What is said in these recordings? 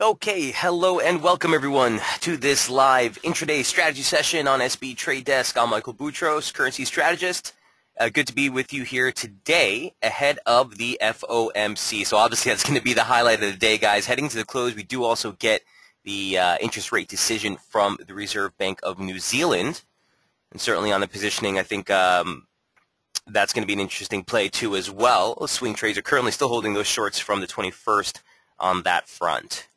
Okay, hello and welcome everyone to this live intraday strategy session on SB Trade Desk. I'm Michael Boutros, currency strategist. Good to be with you here today ahead of the FOMC. So obviously that's going to be the highlight of the day, guys. Heading to the close, we do also get the interest rate decision from the Reserve Bank of New Zealand. And certainly on the positioning, I think that's going to be an interesting play too as well. Swing trades are currently still holding those shorts from the 21st on that front.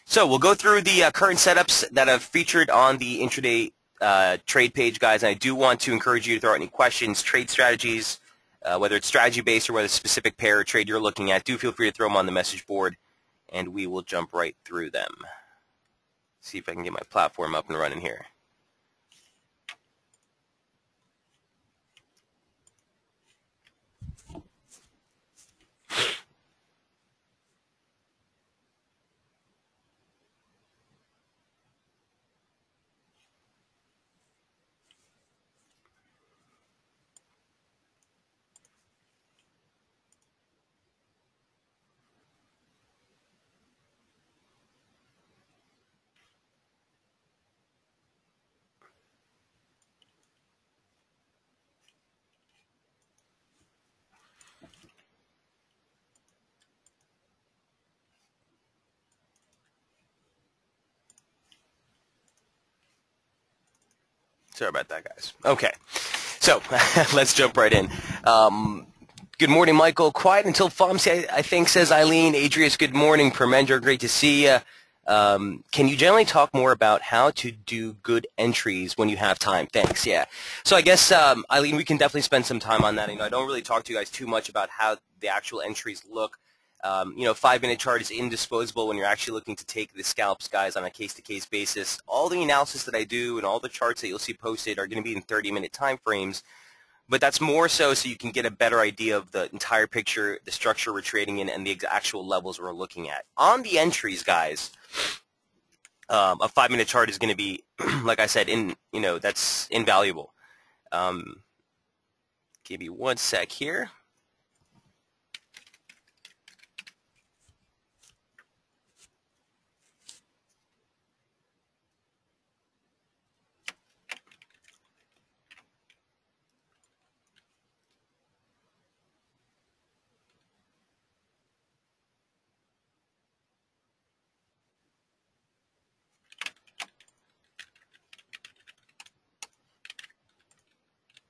So we'll go through the current setups that I've featured on the intraday trade page, guys. And I do want to encourage you to throw out any questions, trade strategies, whether it's strategy-based or whether it's a specific pair or trade you're looking at. Do feel free to throw them on the message board, and we will jump right through them. See if I can get my platform up and running here. Sorry about that, guys. Okay, so let's jump right in. Good morning, Michael. Quiet until Fomc, I think, says Eileen. Adrius, good morning. Permendra, great to see you. Can you generally talk more about how to do good entries when you have time? Thanks, yeah. So I guess, Eileen, we can definitely spend some time on that. I don't really talk to you guys too much about how the actual entries look. 5-minute chart is indisposable when you're actually looking to take the scalps, guys, on a case-to-case basis. All the analysis that I do and all the charts that you'll see posted are going to be in 30-minute time frames, but that's more so you can get a better idea of the entire picture, the structure we're trading in, and the actual levels we're looking at. On the entries, guys, a 5-minute chart is going to be, like I said, that's invaluable. Give me one sec here.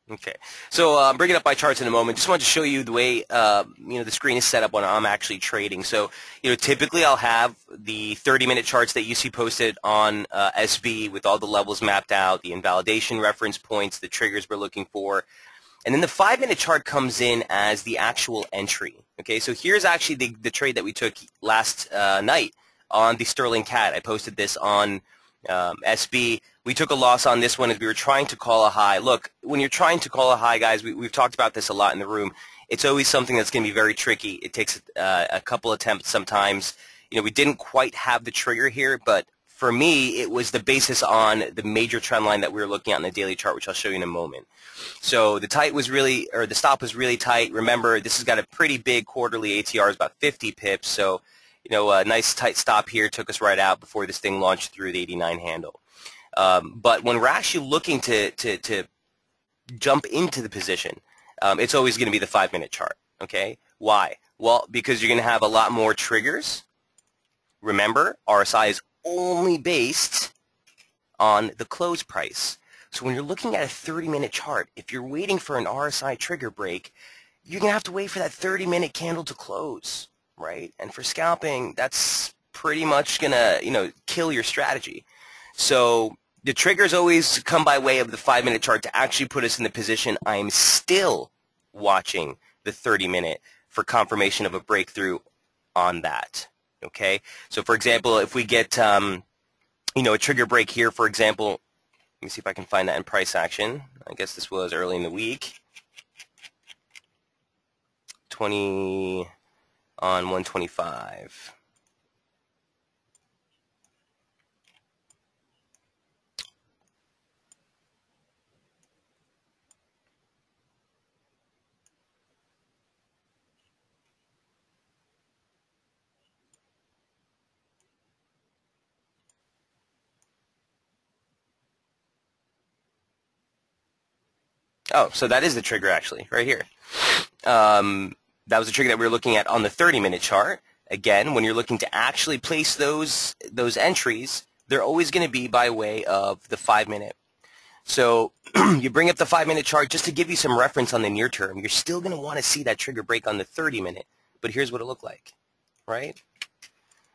Okay, so I'm bringing up my charts in a moment. Just wanted to show you the way the screen is set up when I'm actually trading. So typically I'll have the 30-minute charts that you see posted on SB with all the levels mapped out, the invalidation reference points, the triggers we're looking for, and then the 5-minute chart comes in as the actual entry. Okay, so here's actually the trade that we took last night on the Sterling CAD. I posted this on SB. We took a loss on this one as we were trying to call a high. Look, when you're trying to call a high, guys, we've talked about this a lot in the room. It's always something that's going to be very tricky. It takes a couple attempts sometimes. We didn't quite have the trigger here, but for me, it was the basis on the major trend line that we were looking at in the daily chart, which I'll show you in a moment. So the stop was really tight. Remember, this has got a pretty big quarterly ATR, is about 50 pips. So a nice tight stop here took us right out before this thing launched through the 89 handle. But when we're actually looking to jump into the position, it's always going to be the 5-minute chart. Okay? Why? Well, because you're going to have a lot more triggers. Remember, RSI is only based on the close price. So when you're looking at a 30-minute chart, if you're waiting for an RSI trigger break, you're going to have to wait for that 30-minute candle to close, right? And for scalping, that's pretty much going to, kill your strategy. So the triggers always come by way of the 5-minute chart to actually put us in the position. I'm still watching the 30-minute for confirmation of a breakthrough on that. Okay, so for example, if we get a trigger break here, for example, let me see if I can find that in price action. I guess this was early in the week. 20 on 125. Oh, so that is the trigger actually, right here. That was the trigger that we were looking at on the 30-minute chart. Again, when you're looking to actually place those entries, they're always going to be by way of the 5-minute. So you bring up the 5-minute chart just to give you some reference on the near term. You're still going to want to see that trigger break on the 30-minute, but here's what it looked like, right?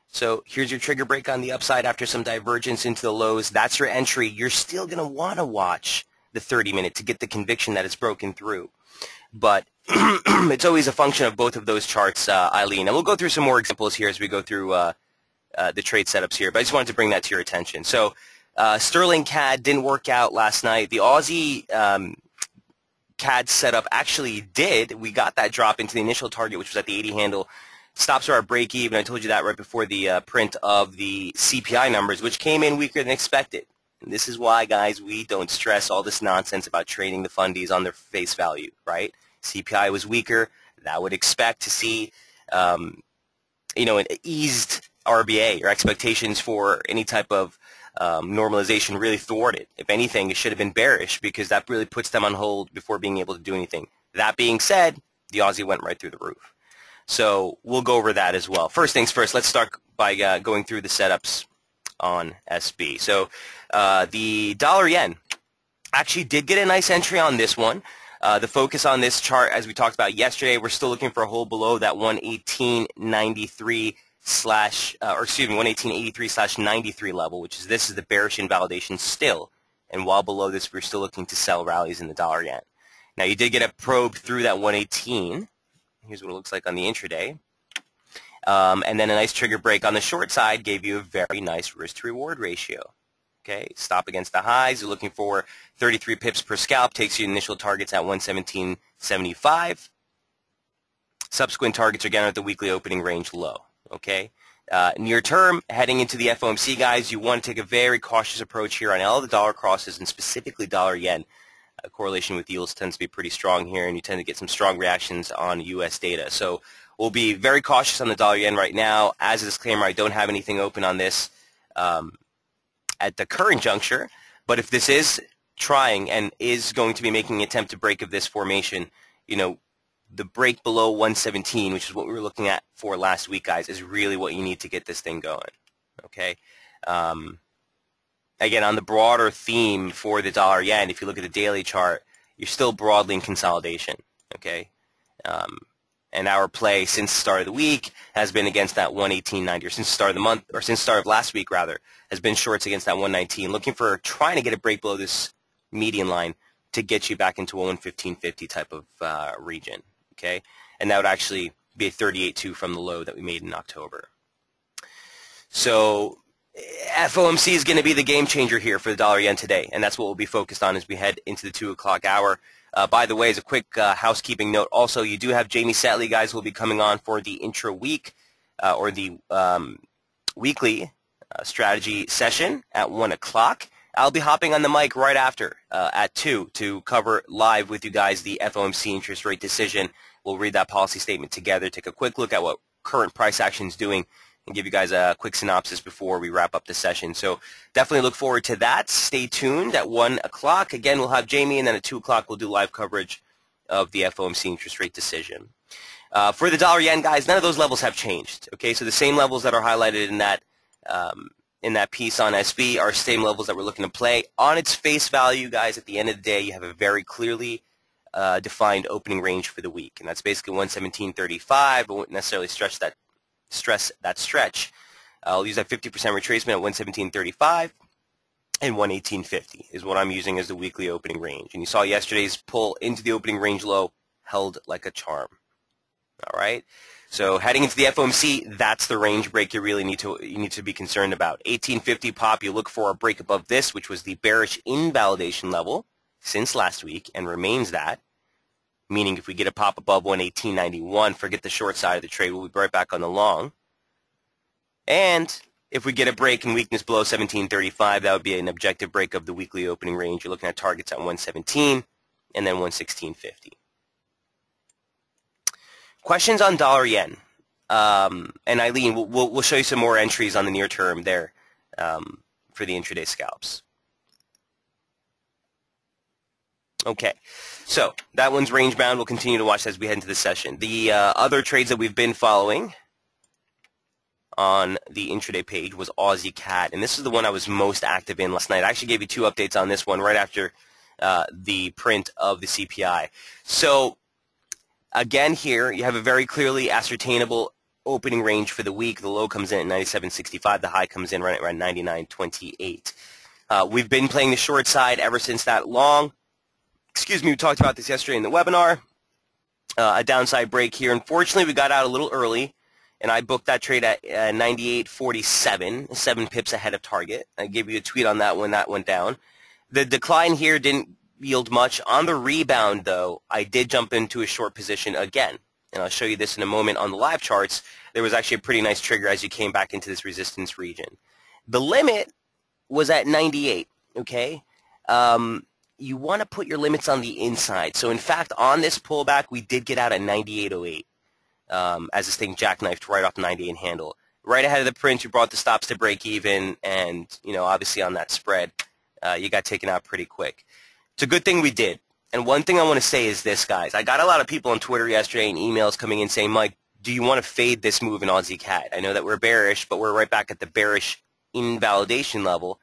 So here's your trigger break on the upside after some divergence into the lows. That's your entry. You're still going to want to watch the 30-minute to get the conviction that it's broken through. But it's always a function of both of those charts, Eileen. And we'll go through some more examples here as we go through the trade setups here. But I just wanted to bring that to your attention. So Sterling CAD didn't work out last night. The Aussie CAD setup actually did. We got that drop into the initial target, which was at the 80 handle. Stops are our break even. I told you that right before the print of the CPI numbers, which came in weaker than expected. And this is why, guys, we don't stress all this nonsense about trading the fundies on their face value, right? CPI was weaker. That would expect to see, an eased RBA or expectations for any type of normalization really thwarted. If anything, it should have been bearish because that really puts them on hold before being able to do anything. That being said, the Aussie went right through the roof. So we'll go over that as well. First things first, let's start by going through the setups on SB. So the dollar yen actually did get a nice entry on this one. The focus on this chart, as we talked about yesterday, we're still looking for a hold below that 118.93 118.83/93 level, which is this is the bearish invalidation still. And while below this, we're still looking to sell rallies in the dollar yen. Now you did get a probe through that 118. Here's what it looks like on the intraday. And then a nice trigger break on the short side gave you a very nice risk-to-reward ratio. Okay, stop against the highs. You're looking for 33 pips per scalp. Takes you initial targets at 117.75. Subsequent targets are again at the weekly opening range low. Okay, near term, heading into the FOMC, guys, you want to take a very cautious approach here on all the dollar crosses and specifically dollar yen. Correlation with yields tends to be pretty strong here, and you tend to get some strong reactions on U.S. data. So we'll be very cautious on the dollar yen right now. As a disclaimer, I don't have anything open on this at the current juncture, but if this is trying and is going to be making an attempt to break of this formation, the break below 117, which is what we were looking at for last week, guys, is really what you need to get this thing going. Okay. Again, on the broader theme for the dollar yen, if you look at the daily chart, you're still broadly in consolidation, okay? And our play since the start of the week has been against that 118.90, or since the start of the month, or since the start of last week, rather, has been shorts against that 119, looking for trying to get a break below this median line to get you back into a 115.50 type of region, okay? And that would actually be a 38.2 from the low that we made in October. So FOMC is going to be the game changer here for the dollar yen today, and that's what we'll be focused on as we head into the 2 o'clock hour. By the way, as a quick housekeeping note, also you do have Jamie Satley, guys, who will be coming on for the intra-week or the weekly strategy session at 1 o'clock. I'll be hopping on the mic right after at 2 to cover live with you guys the FOMC interest rate decision. We'll read that policy statement together, take a quick look at what current price action is doing, and give you guys a quick synopsis before we wrap up the session. So definitely look forward to that. Stay tuned at 1 o'clock. Again, we'll have Jamie, and then at 2 o'clock we'll do live coverage of the FOMC interest rate decision. For the dollar yen, guys, none of those levels have changed. Okay, so the same levels that are highlighted in that piece on SB are same levels that we're looking to play. On its face value, guys, at the end of the day, you have a very clearly defined opening range for the week, and that's basically 117.35. I won't necessarily stress that stretch. I'll use that 50% retracement at 117.35 and 118.50 is what I'm using as the weekly opening range. And you saw yesterday's pull into the opening range low, held like a charm. All right. So heading into the FOMC, that's the range break you really need to be concerned about. 18.50 pop, you look for a break above this, which was the bearish invalidation level since last week and remains that. Meaning if we get a pop above 118.91, forget the short side of the trade. We'll be right back on the long. And if we get a break and weakness below 17.35, that would be an objective break of the weekly opening range. You're looking at targets at 117 and then 116.50. Questions on dollar yen. And Eileen, we'll show you some more entries on the near term there for the intraday scalps. Okay, so that one's range bound. We'll continue to watch as we head into the session. The other trades that we've been following on the intraday page was Aussie CAD, and this is the one I was most active in last night. I actually gave you 2 updates on this one right after the print of the CPI. So again, here you have a very clearly ascertainable opening range for the week. The low comes in at 97.65. The high comes in right around 99.28. We've been playing the short side ever since that long. Excuse me, we talked about this yesterday in the webinar. A downside break here. Unfortunately, we got out a little early, and I booked that trade at 98.47, 7 pips ahead of target. I gave you a tweet on that when that went down. The decline here didn't yield much. On the rebound, though, I did jump into a short position again, and I'll show you this in a moment on the live charts. There was actually a pretty nice trigger as you came back into this resistance region. The limit was at 98, okay? You want to put your limits on the inside. So, in fact, on this pullback, we did get out at 98.08 as this thing jackknifed right off the 98 handle. Right ahead of the print, you brought the stops to break even, and, you know, obviously on that spread, you got taken out pretty quick. It's a good thing we did. And one thing I want to say is this, guys. I got a lot of people on Twitter yesterday and emails coming in saying, Mike, do you want to fade this move in Aussie CAD? I know that we're bearish, but we're right back at the bearish invalidation level.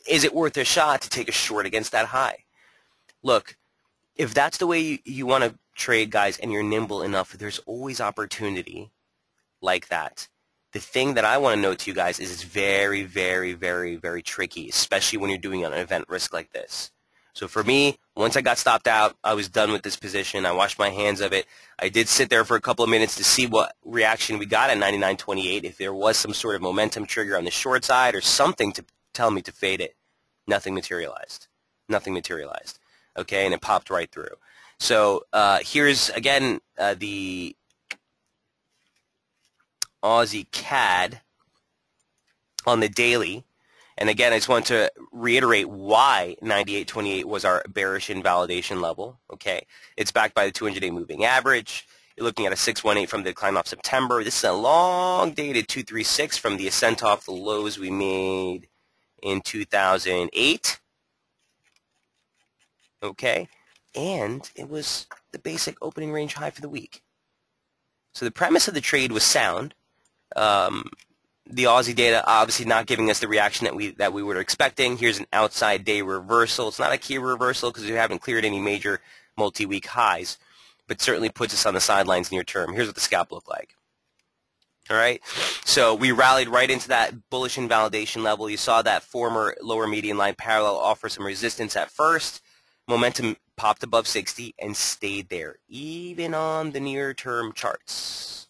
Is it worth a shot to take a short against that high? Look, if that's the way you want to trade, guys, and you're nimble enough, there's always opportunity like that. The thing that I want to note to you guys is it's very, very, very, very tricky, especially when you're doing an event risk like this. So for me, once I got stopped out, I was done with this position. I washed my hands of it. I did sit there for a couple of minutes to see what reaction we got at 99.28. If there was some sort of momentum trigger on the short side or something to tell me to fade it, nothing materialized. Nothing materialized. Okay, and it popped right through. So here's, again, the Aussie CAD on the daily. And again, I just want to reiterate why 98.28 was our bearish invalidation level. Okay, it's backed by the 200-day moving average. You're looking at a 618 from the decline off September. This is a long-dated 236 from the ascent off the lows we made in 2008. Okay, and it was the basic opening range high for the week. So the premise of the trade was sound. The Aussie data obviously not giving us the reaction that we were expecting. Here's an outside day reversal. It's not a key reversal because we haven't cleared any major multi-week highs, but certainly puts us on the sidelines near term. Here's what the scalp looked like. All right, so we rallied right into that bullish invalidation level. You saw that former lower median line parallel offer some resistance at first. Momentum popped above 60 and stayed there, even on the near-term charts.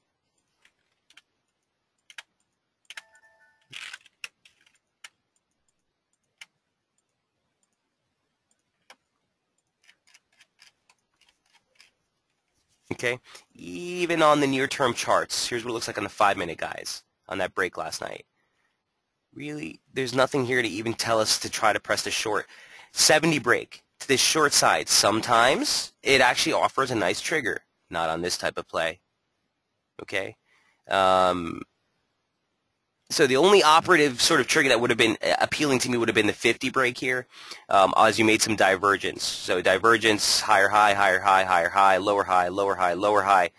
Okay, even on the near-term charts. Here's what it looks like on the 5-minute, guys, on that break last night. Really, there's nothing here to even tell us to try to press the short. 70 break to this short side. Sometimes it actually offers a nice trigger. Not on this type of play. Okay? So the only operative sort of trigger that would have been appealing to me would have been the 50 break here, as you made some divergence. So divergence, higher high, higher high, higher high, lower high, lower high, lower high.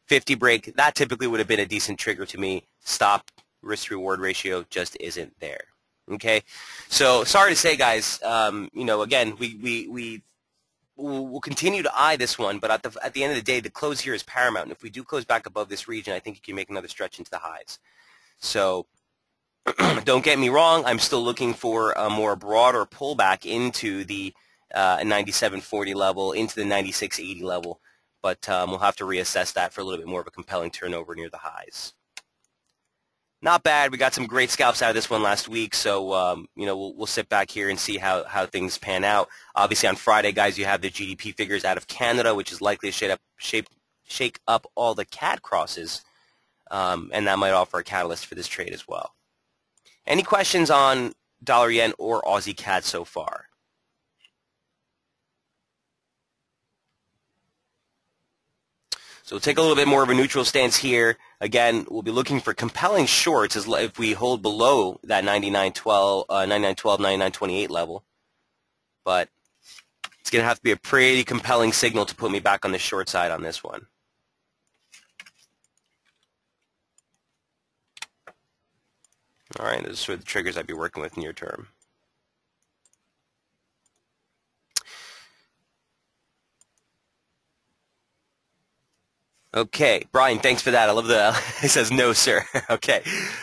50 break, that typically would have been a decent trigger to me. Stop risk-reward ratio just isn't there. Okay, so sorry to say, guys. You know, again, we'll continue to eye this one, but at the end of the day, the close here is paramount. And if we do close back above this region, I think you can make another stretch into the highs. So don't get me wrong. I'm still looking for a more broader pullback into the 97.40 level, into the 96.80 level, but we'll have to reassess that for a little bit more of a compelling turnover near the highs. Not bad. We got some great scalps out of this one last week, so you know, we'll sit back here and see how things pan out. Obviously, on Friday, guys, you have the GDP figures out of Canada, which is likely to shake up all the CAD crosses, and that might offer a catalyst for this trade as well. Any questions on dollar yen or Aussie CAD so far? So we'll take a little bit more of a neutral stance here. Again, we'll be looking for compelling shorts if we hold below that 99.12, 99.12, 99.28 level. But it's going to have to be a pretty compelling signal to put me back on the short side on this one. All right, those are sort of the triggers I'd be working with near term. Okay, Brian, thanks for that. I love the, he says, no, sir. Okay.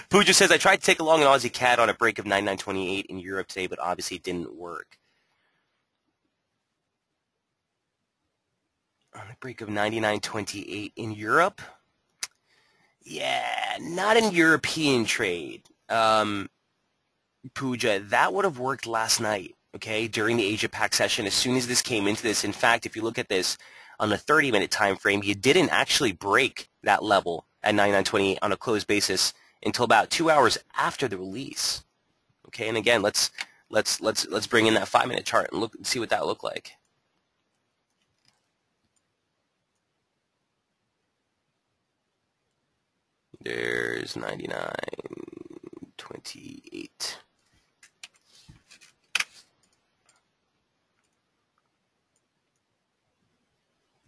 Pooja says, I tried to take along an Aussie CAD on a break of 99.28 in Europe today, but obviously it didn't work. On a break of 99.28 in Europe? Yeah, not in European trade. Pooja, that would have worked last night, okay, during the Asia Pac session. As soon as this came into this, in fact, if you look at this on a 30-minute time frame, you didn't actually break that level at 99.28 on a closed basis until about 2 hours after the release. Okay, and again, let's bring in that 5-minute chart and look and see what that looked like. There's 99.28.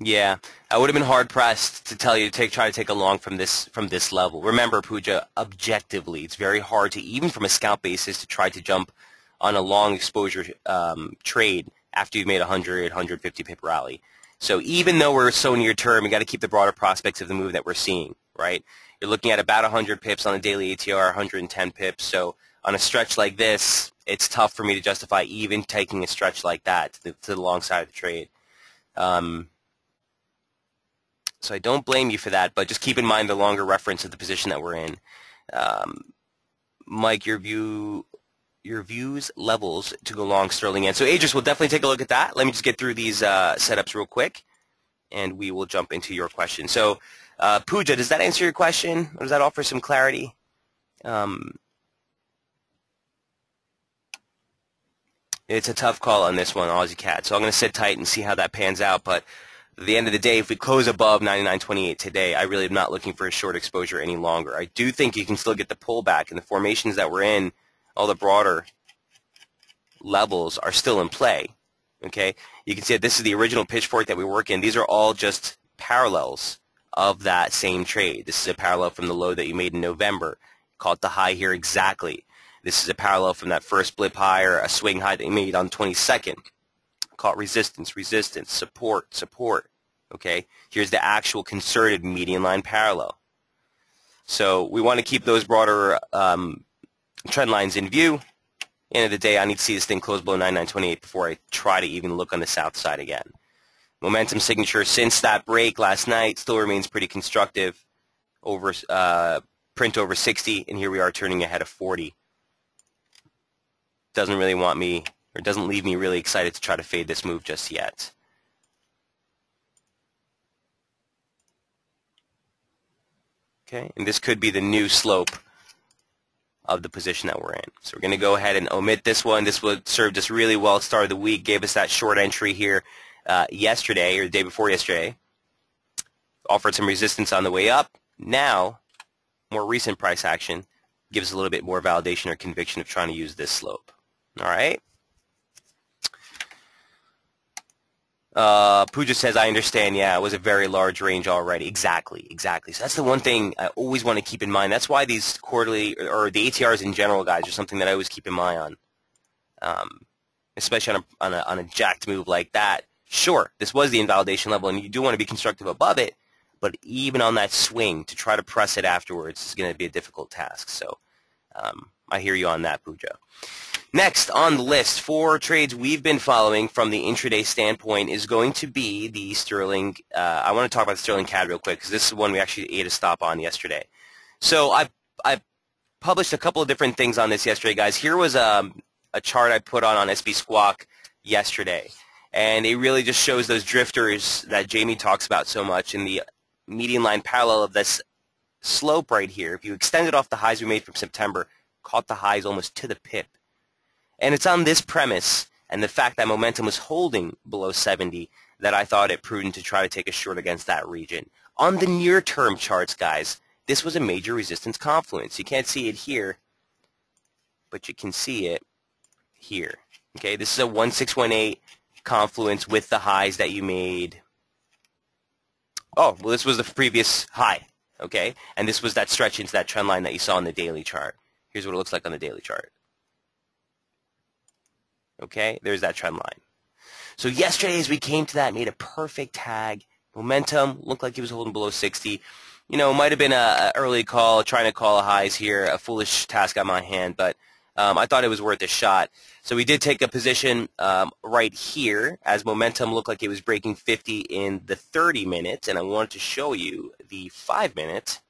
Yeah, I would have been hard pressed to tell you to try to take a long from this level. Remember, Pooja, objectively, it's very hard to, even from a scalp basis, to try to jump on a long exposure trade after you've made a 150 pip rally. So even though we're so near term, you got to keep the broader prospects of the move that we're seeing, right? You're looking at about 100 pips on the daily ATR, 110 pips. So on a stretch like this, it's tough for me to justify even taking a stretch like that to the long side of the trade. So I don't blame you for that, but just keep in mind the longer reference of the position that we're in. Mike, your views levels to go long sterling yen. So Aegis, we'll definitely take a look at that. Let me just get through these setups real quick, and we will jump into your question. So Pooja, does that answer your question, or does that offer some clarity? It's a tough call on this one, Aussie CAD. So I'm going to sit tight and see how that pans out, but at the end of the day, if we close above 99.28 today, I really am not looking for a short exposure any longer. I do think you can still get the pullback, and the formations that we're in, all the broader levels are still in play. Okay, you can see that this is the original pitchfork that we work in. These are all just parallels of that same trade. This is a parallel from the low that you made in November. Caught the high here exactly. This is a parallel from that first blip high or a swing high that you made on 22nd. Caught resistance, resistance, support, support. Okay, here's the actual concerted median line parallel. So we want to keep those broader trend lines in view. End of the day, I need to see this thing close below 99.28 before I try to even look on the south side again. Momentum signature since that break last night still remains pretty constructive. Over print over 60, and here we are turning ahead of 40. Doesn't really want me, or doesn't leave me really excited to try to fade this move just yet. Okay, and this could be the new slope of the position that we're in. So we're going to go ahead and omit this one. This would serve us really well at the start of the week, gave us that short entry here yesterday, or the day before yesterday. Offered some resistance on the way up. Now, more recent price action gives a little bit more validation or conviction of trying to use this slope. All right. Pooja says, I understand, yeah, it was a very large range already. Exactly, exactly. So that's the one thing I always want to keep in mind. That's why these quarterly, or the ATRs in general, guys, are something that I always keep in mind on, especially on a jacked move like that. Sure, this was the invalidation level, and you do want to be constructive above it, but even on that swing, to try to press it afterwards is going to be a difficult task. So I hear you on that, Pooja. Next on the list for trades we've been following from the intraday standpoint is going to be the sterling. I want to talk about the sterling CAD real quick because this is one we actually ate a stop on yesterday. So I published a couple of different things on this yesterday, guys. Here was a chart I put on SB Squawk yesterday, and it really just shows those drifters that Jamie talks about so much in the median line parallel of this slope right here. If you extend it off the highs we made from September, caught the highs almost to the pip. And it's on this premise and the fact that momentum was holding below 70 that I thought it prudent to try to take a short against that region. On the near-term charts, guys, this was a major resistance confluence. You can't see it here, but you can see it here. Okay, this is a 1618 confluence with the highs that you made. Oh, well, this was the previous high, okay? And this was that stretch into that trend line that you saw on the daily chart. Here's what it looks like on the daily chart. Okay, there's that trend line. So yesterday, as we came to that, made a perfect tag. Momentum looked like it was holding below 60. You know, it might have been an early call, trying to call highs here, a foolish task on my hand, but I thought it was worth a shot. So we did take a position right here as momentum looked like it was breaking 50 in the 30 minutes, and I wanted to show you the 5 minute.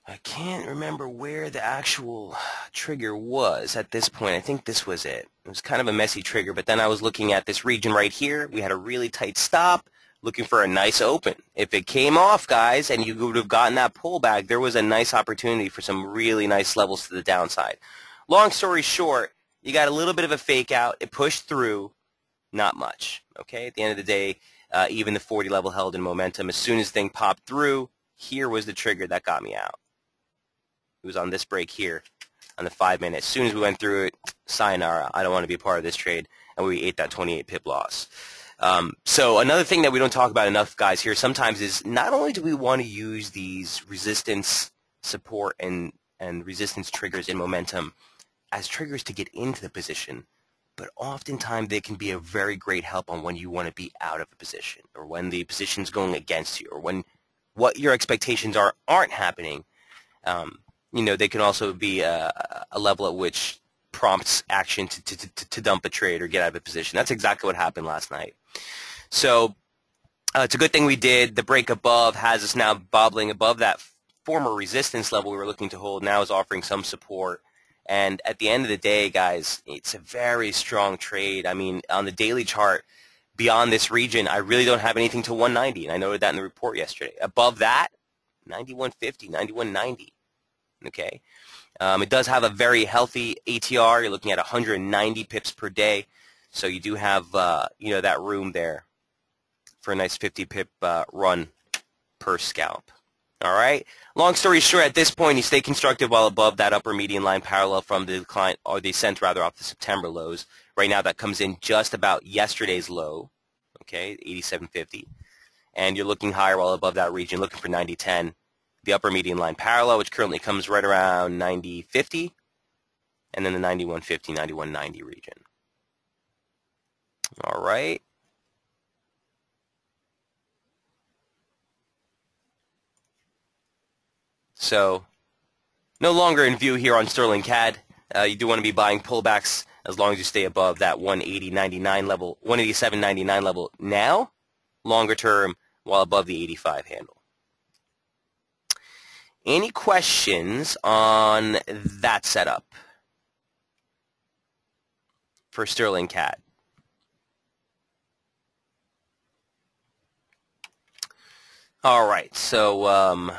I can't remember where the actual trigger was at this point. I think this was it. It was kind of a messy trigger, but then I was looking at this region right here. We had a really tight stop, looking for a nice open. If it came off, guys, and you would have gotten that pullback, there was a nice opportunity for some really nice levels to the downside. Long story short, you got a little bit of a fake out. It pushed through, not much. Okay, at the end of the day, even the 40 level held in momentum. As soon as the thing popped through, here was the trigger that got me out. It was on this break here on the 5 minute. As soon as we went through it, sayonara. I don't want to be a part of this trade, and we ate that 28 pip loss. So another thing that we don't talk about enough, guys, here sometimes is not only do we want to use these resistance, support, and resistance triggers in momentum as triggers to get into the position, but oftentimes they can be a very great help on when you want to be out of a position, or when the position's going against you, or when what your expectations aren't happening. You know, they can also be a level at which prompts action to dump a trade or get out of a position. That's exactly what happened last night. So it's a good thing we did. The break above has us now bobbling above that former resistance level we were looking to hold. Now is offering some support. And at the end of the day, guys, it's a very strong trade. I mean, on the daily chart, beyond this region, I really don't have anything to 190. And I noted that in the report yesterday. Above that, 91.50, 91.90. Okay, it does have a very healthy ATR. You're looking at 190 pips per day, so you do have you know, that room there for a nice 50 pip run per scalp. All right. Long story short, at this point, you stay constructive while above that upper median line parallel from the decline, or the ascent rather, off the September lows. Right now, that comes in just about yesterday's low. Okay, 87.50, and you're looking higher while above that region, looking for 90.10. The upper median line parallel, which currently comes right around 90.50, and then the 91.50, 91.90 region. All right. So no longer in view here on Sterling CAD. You do want to be buying pullbacks as long as you stay above that 180.99 level, 187.99 level now, longer term, while above the 85 handle. Any questions on that setup for Sterling CAD? All right, so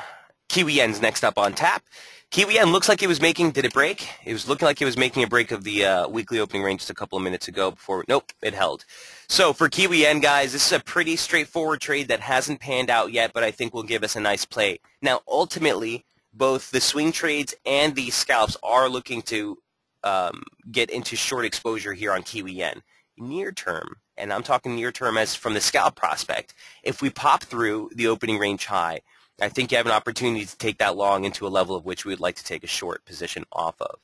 Kiwi Yen's next up on tap. Kiwi Yen looks like it was making, did it break? It was looking like it was making a break of the weekly opening range just a couple of minutes ago before, nope, it held. So for Kiwi Yen, guys, this is a pretty straightforward trade that hasn't panned out yet, but I think will give us a nice play. Now, ultimately, both the swing trades and the scalps are looking to get into short exposure here on Kiwi Yen. Near term, and I'm talking near term as from the scalp prospect, if we pop through the opening range high, I think you have an opportunity to take that long into a level of which we would like to take a short position off of.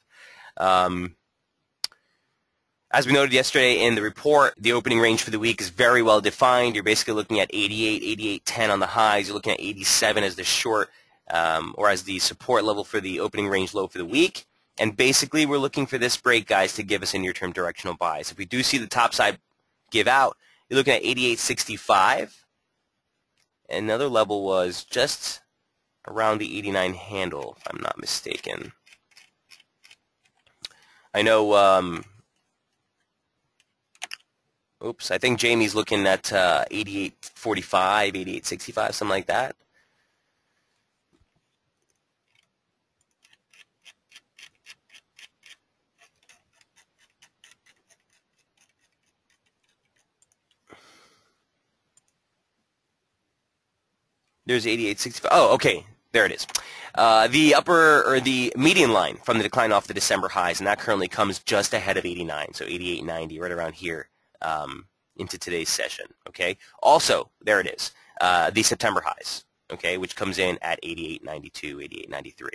As we noted yesterday in the report, the opening range for the week is very well defined. You're basically looking at 88, 88.10 on the highs. You're looking at 87 as the short or as the support level for the opening range low for the week. And basically, we're looking for this break, guys, to give us a near-term directional buy. So if we do see the top side give out, you're looking at 88.65. Another level was just around the 89 handle, if I'm not mistaken. I know, oops, I think Jamie's looking at 88.45, 88.65, something like that. There's 88.65. Oh, okay. There it is. The upper or the median line from the decline off the December highs, and that currently comes just ahead of 89, so 88.90, right around here into today's session. Okay. Also, there it is. The September highs, okay, which comes in at 88.92, 88.93.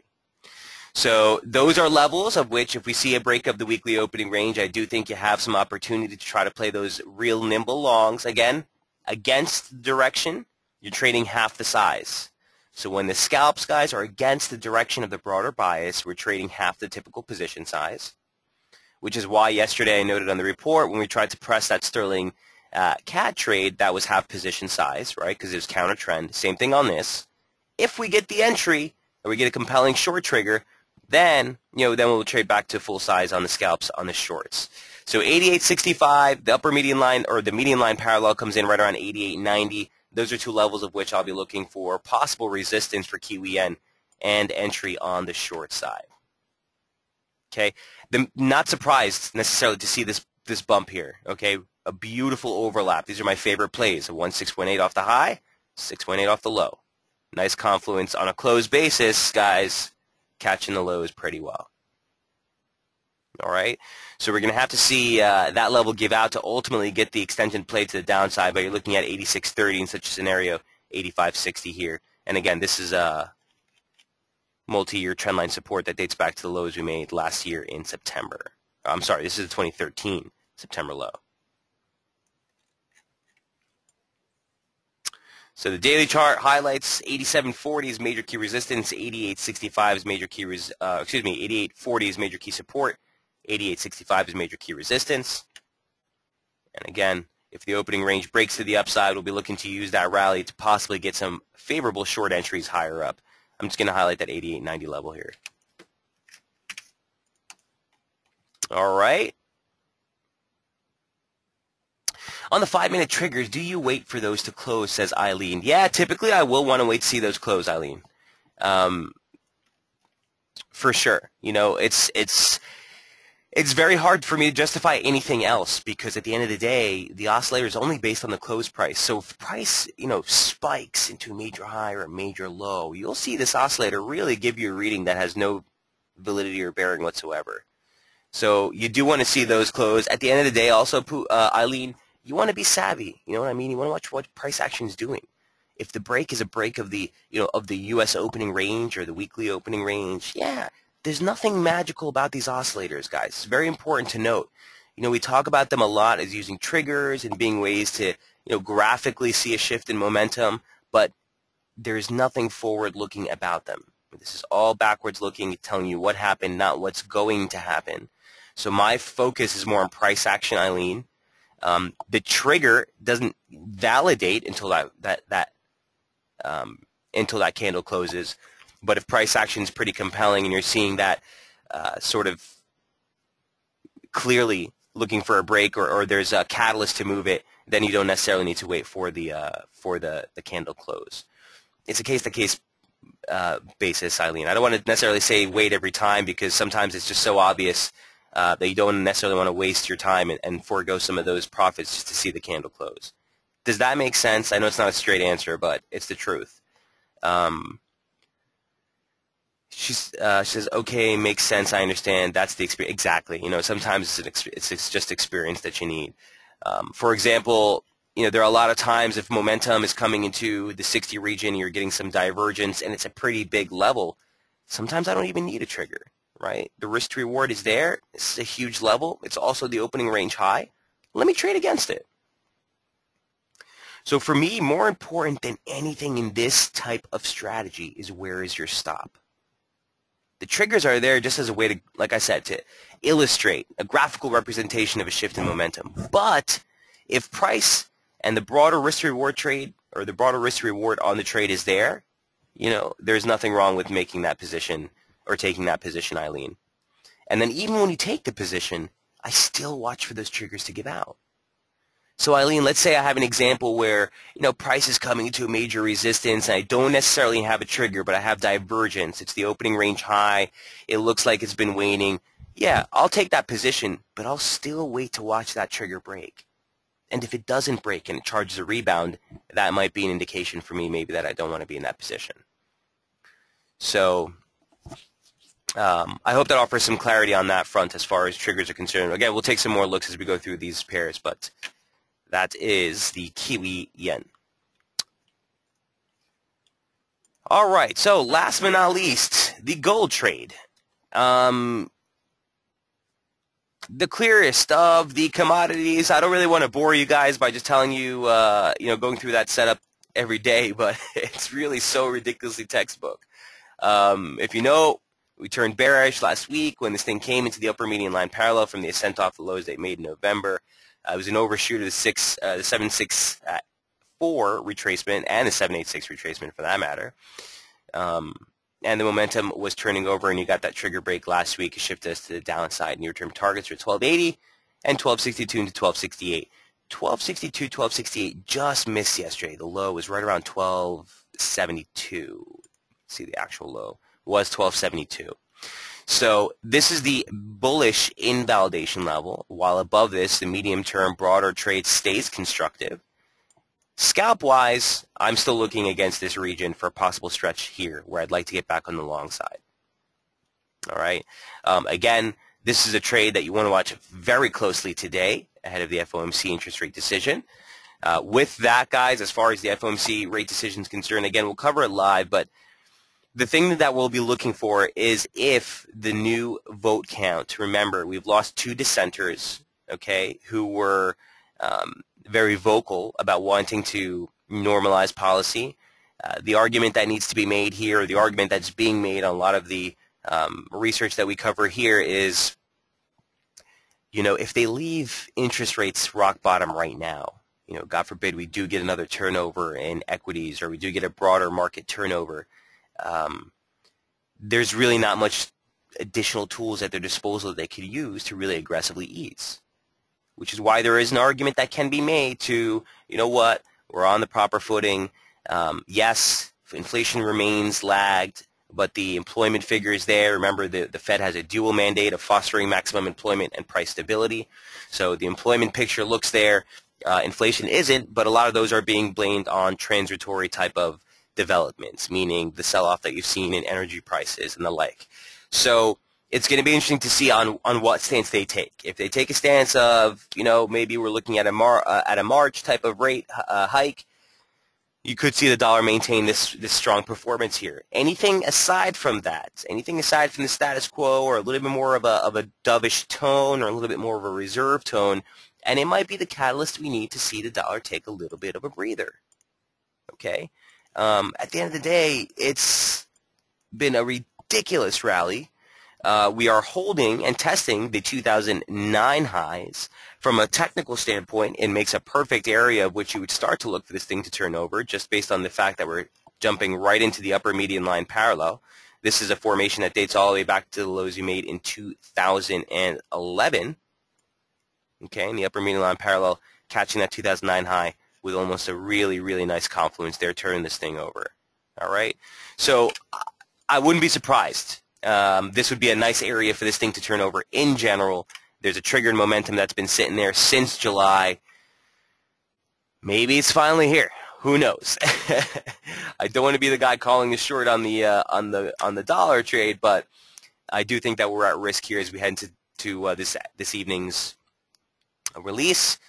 So those are levels of which, if we see a break of the weekly opening range, I do think you have some opportunity to try to play those real nimble longs. Again, against the direction, you're trading half the size. So when the scalps, guys, are against the direction of the broader bias, we're trading half the typical position size, which is why yesterday I noted on the report when we tried to press that sterling CAD trade, that was half position size, right, because it was counter trend. Same thing on this. If we get the entry or we get a compelling short trigger, then then we'll trade back to full size on the scalps on the shorts. So 88.65, the upper median line or the median line parallel comes in right around 88.90. Those are two levels of which I'll be looking for possible resistance for Kiwi yen and entry on the short side. Okay, not surprised necessarily to see this bump here. Okay, a beautiful overlap. These are my favorite plays. A 1.618 off the high, 6.18 off the low. Nice confluence on a closed basis, guys. Catching the lows pretty well. All right, so we're going to have to see that level give out to ultimately get the extension play to the downside, but you're looking at 86.30 in such a scenario, 85.60 here. And again, this is a multi-year trendline support that dates back to the lows we made last year in September. I'm sorry, this is the 2013 September low. So the daily chart highlights 87.40 is major key resistance, 88.65 is major key 88.40 is major key support, 88.65 is major key resistance. And again, if the opening range breaks to the upside, we'll be looking to use that rally to possibly get some favorable short entries higher up. I'm just going to highlight that 88.90 level here. All right. On the 5-minute triggers, do you wait for those to close, says Eileen. Yeah, typically I will want to wait to see those close, Eileen. For sure. It's very hard for me to justify anything else because at the end of the day, the oscillator is only based on the close price. So if price, spikes into a major high or a major low, you'll see this oscillator really give you a reading that has no validity or bearing whatsoever. So you do want to see those close. At the end of the day, also, Eileen, you want to be savvy. You know what I mean? You want to watch what price action is doing. If the break is a break of the, of the U.S. opening range or the weekly opening range, yeah, there's nothing magical about these oscillators, guys. It's very important to note. We talk about them a lot as using triggers and being ways to, graphically see a shift in momentum, but there's nothing forward-looking about them. This is all backwards-looking, telling you what happened, not what's going to happen. So my focus is more on price action, Eileen. The trigger doesn't validate until until that candle closes. But if price action is pretty compelling and you're seeing that sort of clearly looking for a break or there's a catalyst to move it, then you don't necessarily need to wait for the candle close. It's a case-to-case basis, Eileen. I don't want to necessarily say wait every time because sometimes it's just so obvious that you don't necessarily want to waste your time and forego some of those profits just to see the candle close. Does that make sense? I know it's not a straight answer, but it's the truth. She says, okay, makes sense, I understand. That's the experience. Exactly. Sometimes it's just experience that you need. For example, there are a lot of times if momentum is coming into the 60 region, you're getting some divergence, and it's a pretty big level. Sometimes I don't even need a trigger, right? The risk to reward is there. It's a huge level. It's also the opening range high. Let me trade against it. So for me, more important than anything in this type of strategy is where is your stop. The triggers are there just as a way to, like I said, to illustrate a graphical representation of a shift in momentum. But if price and the broader risk-reward trade or the broader risk-reward on the trade is there, there's nothing wrong with making that position or taking that position, Eileen. And then even when you take the position, I still watch for those triggers to give out. So Eileen, let's say I have an example where, price is coming into a major resistance and I don't necessarily have a trigger, but I have divergence. It's the opening range high. It looks like it's been waning. Yeah, I'll take that position, but I'll still wait to watch that trigger break. And if it doesn't break and it charges a rebound, that might be an indication for me maybe that I don't want to be in that position. So I hope that offers some clarity on that front as far as triggers are concerned. Again, we'll take some more looks as we go through these pairs, but that is the Kiwi yen. All right, so last but not least, the gold trade. The clearest of the commodities. I don't really want to bore you guys by just telling you, going through that setup every day, but it's really so ridiculously textbook. If you know, we turned bearish last week when this thing came into the upper median line parallel from the ascent off the lows they made in November. It was an overshoot of the 764 retracement and the 786 retracement for that matter. And the momentum was turning over, and you got that trigger break last week. It shifted us to the downside. Near-term targets are 1280 and 1262 into 1268. 1262, 1268 just missed yesterday. The low was right around 1272. Let's see, the actual low was 1272. So this is the bullish invalidation level. While above this, the medium-term broader trade stays constructive. Scalp-wise, I'm still looking against this region for a possible stretch here where I'd like to get back on the long side. All right. Again, this is a trade that you want to watch very closely today ahead of the FOMC interest rate decision. With that, guys, as far as the FOMC rate decision is concerned, again, we'll cover it live, but the thing that we'll be looking for is if the new vote count, remember, we've lost 2 dissenters, okay, who were very vocal about wanting to normalize policy. The argument that needs to be made here, or the argument that's being made on a lot of the research that we cover here is, if they leave interest rates rock bottom right now, God forbid we do get another turnover in equities or we do get a broader market turnover, there's really not much additional tools at their disposal that they could use to really aggressively ease. Which is why there is an argument that can be made to, we're on the proper footing. Yes, inflation remains lagged, but the employment figure is there. Remember, the Fed has a dual mandate of fostering maximum employment and price stability. So the employment picture looks there. Inflation isn't, but a lot of those are being blamed on transitory type of developments, meaning the sell-off that you've seen in energy prices and the like. So it's going to be interesting to see on what stance they take. If they take a stance of, maybe we're looking at a March type of rate hike, you could see the dollar maintain this strong performance here. Anything aside from that, anything aside from the status quo or a little bit more of a dovish tone or a little bit more of a reserve tone, and it might be the catalyst we need to see the dollar take a little bit of a breather. Okay? At the end of the day, it's been a ridiculous rally. We are holding and testing the 2009 highs. From a technical standpoint, it makes a perfect area of which you would start to look for this thing to turn over, just based on the fact that we're jumping right into the upper median line parallel. This is a formation that dates all the way back to the lows you made in 2011. Okay, and the upper median line parallel catching that 2009 high with almost a really, really nice confluence there, turning this thing over. All right, so I wouldn't be surprised. This would be a nice area for this thing to turn over in general. There's a triggered momentum that's been sitting there since July. Maybe it's finally here. Who knows? I don't want to be the guy calling the short on the dollar trade, but I do think that we're at risk here as we head into this evening's release.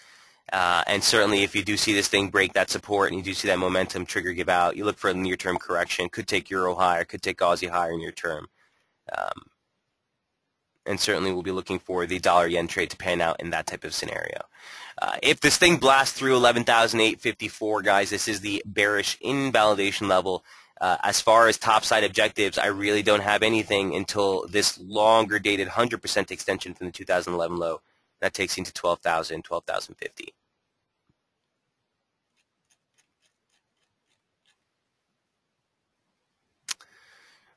And certainly, if you do see this thing break that support and you do see that momentum trigger give out, you look for a near-term correction. Could take Euro higher, could take Aussie higher near term. And certainly we'll be looking for the dollar-yen trade to pan out in that type of scenario. If this thing blasts through 11,854, guys, this is the bearish invalidation level. As far as topside objectives, I really don't have anything until this longer-dated 100% extension from the 2011 low. That takes you into 12,000, 12,050.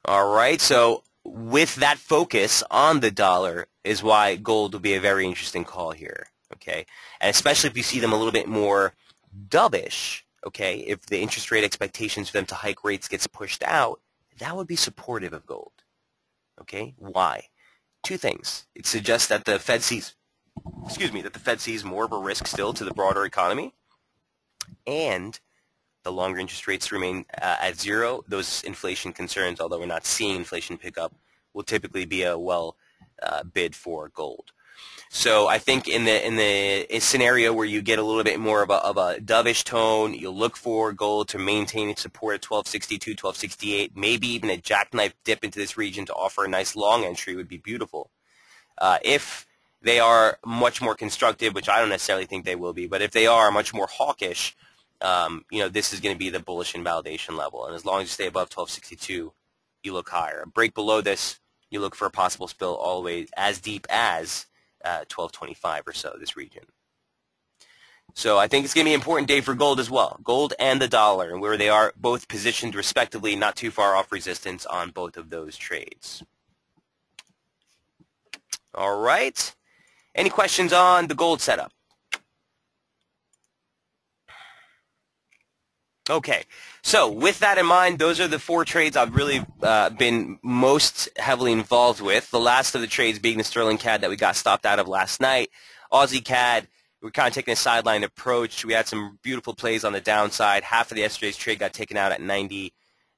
All right, so with that focus on the dollar is why gold will be a very interesting call here, okay? And especially if you see them a little bit more dovish, okay? If the interest rate expectations for them to hike rates gets pushed out, that would be supportive of gold, okay? Why? Two things. It suggests that the Fed sees that the Fed sees more of a risk still to the broader economy, and the longer interest rates remain at zero, those inflation concerns, although we're not seeing inflation pick up, will typically be a bid for gold. So I think in the scenario where you get a little bit more of a dovish tone, you'll look for gold to maintain its support at 1262, 1268, maybe even a jackknife dip into this region to offer a nice long entry would be beautiful. If they are much more constructive, which I don't necessarily think they will be, but if they are much more hawkish, this is going to be the bullish invalidation level. And as long as you stay above 1262, you look higher. A break below this, you look for a possible spill all the way as deep as 1225 or so, this region. So I think it's going to be an important day for gold as well. Gold and the dollar, where they are both positioned respectively, not too far off resistance on both of those trades. All right. Any questions on the gold setup? Okay, so with that in mind, those are the 4 trades I've really been most heavily involved with. The last of the trades being the sterling CAD that we got stopped out of last night. Aussie CAD, we're kind of taking a sideline approach. We had some beautiful plays on the downside. Half of the yesterday's trade got taken out at 90